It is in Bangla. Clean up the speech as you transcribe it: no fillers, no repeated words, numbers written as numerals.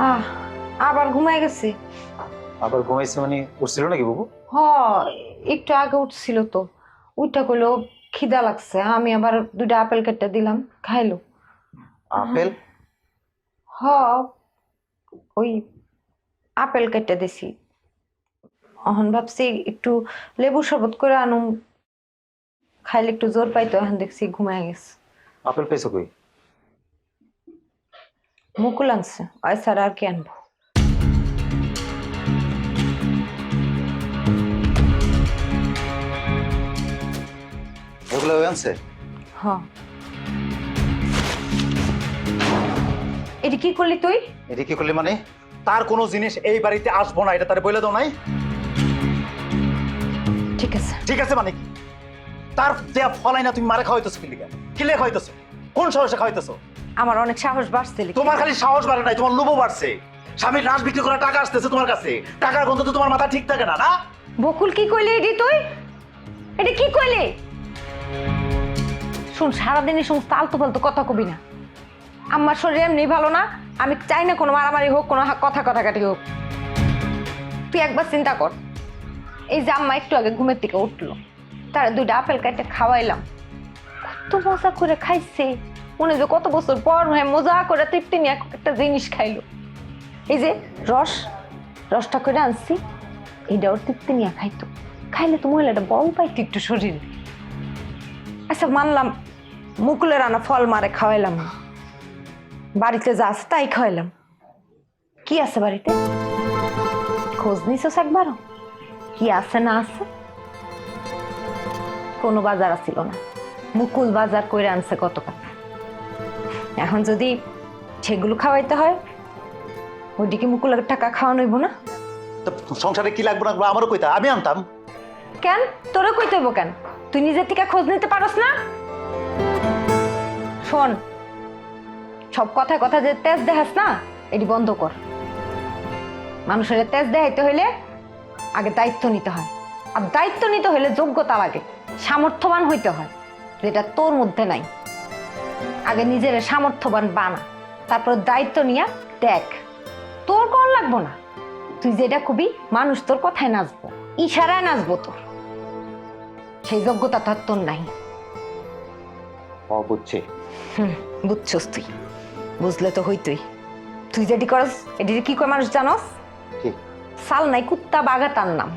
আহ আবার ঘুমাই গেছে। আবার ঘুমাইছে মানে উঠছিল নাকি বাবু? হ, একটু আগে উঠছিল তো। উঠটা কইলো খিদা লাগছে, আমি আবার দুইটা আপেল কেটে দিলাম, খাইলো। আপেল? হ, ওই আপেল কেটে দিছি। এখন ভাবছি একটু লেবু শরবত করে আনুম, খাইলে একটু জোর পাইতো। এখন দেখছি ঘুমাই গেছে। আপেল পেয়েছো কই? মুকুল আনছে, আর ছাড়া আর কি আনবো? এগুলো আনছে? হ, এটা কি করলি তুই? এটা কি করলি মানে? তার কোনো জিনিস এই বাড়িতে আসবো না, এটা তারে বলে দাও নাই? ঠিক আছে। ঠিক আছে মানে কি? তার দেয়া ফলাই না তুমি মারে খাওয়াইতেছো কি লিগা? কিলে খাওয়াইতেছো? কোন সাহসে খাওয়াইতেছো? আমার অনেক সাহস বাড়ছে। তোমার খালি সাহস বাড়ে নাই, তোমার লোভও বাড়ছে। স্বামীর লাশ বিক্রি করা টাকা আসতেছে তোমার কাছে, টাকার গন্ধ তো তোমার মাথা ঠিক থাকে না, না? বকুল কি কইলি এটি তুই? এটা কি কইলি? শুন, সারাদিন এই সমস্ত আলতু ফালতু কথা কবি না। আমার শরীর এমনি ভালো না, আমি চাই না কোনো মারামারি হোক, কোনো কথা কাটাকাটি হোক। তুই একবার চিন্তা কর, এই যে আম্মা একটু আগে ঘুমের থেকে উঠলো, তার দুইটা আপেল কেটে খাওয়াইলাম, কত মজা করে খাইছে। মনে যে কত বছর পর হয়ে মজা করে তৃপ্তি নিয়ে একটা জিনিস খাইলো। এই যে রসটা করে আনছি, এটা ওর তৃপ্তি নিয়ে খাইতো। খাইলে তো মহিলাটা বল পাইতো একটু শরীরে। আচ্ছা মানলাম, মুকুলের আনা ফল মারে খাওয়াইলাম না, বাড়িতে যা আছে তাই খাওয়াইলাম। কি আছে বাড়িতে? খোঁজ নিছস একবারও? কি আছে না আছে? কোনো বাজার আসিল না। মুকুল বাজার করে আনছে গতকাল। এখন যদি সেগুলো খাওয়াইতে হয়, ওইদিকে মুকুলের টাকা খাওয়ানো হইব না? তো সংসারে কি লাগবে না আমারও কইতা, আমি আনতাম। কেন তোরা কইতে হইব কেন? তুই নিজের থেকে খোঁজ নিতে পারস না? শোন, সব কথায় কথা যে তেজ দেখাস না, এটি বন্ধ কর। মানুষের তেজ দেখাইতে হইলে আগে দায়িত্ব নিতে হয়, আর দায়িত্ব নিতে হইলে যোগ্যতা লাগে, সামর্থ্যবান হইতে হয়, যেটা তোর মধ্যে নাই। আগে নিজের সামর্থ্যবান বানা, তারপর দায়িত্ব নিয়ে দেখ। তোর কর লাগবো না, তুই যেটা কবি মানুষ তোর কথায় নাচবো, ইশারায় নাচবো তোর। সেই যোগ্যতা তো তোর নাই। বুঝছি। বুঝছস তুই? বুঝলে তো হইতই। তুই যেটি করস এটি কি কয় মানুষ জানস? কি? সাল নাই কুত্তা বাঘা তার নাম।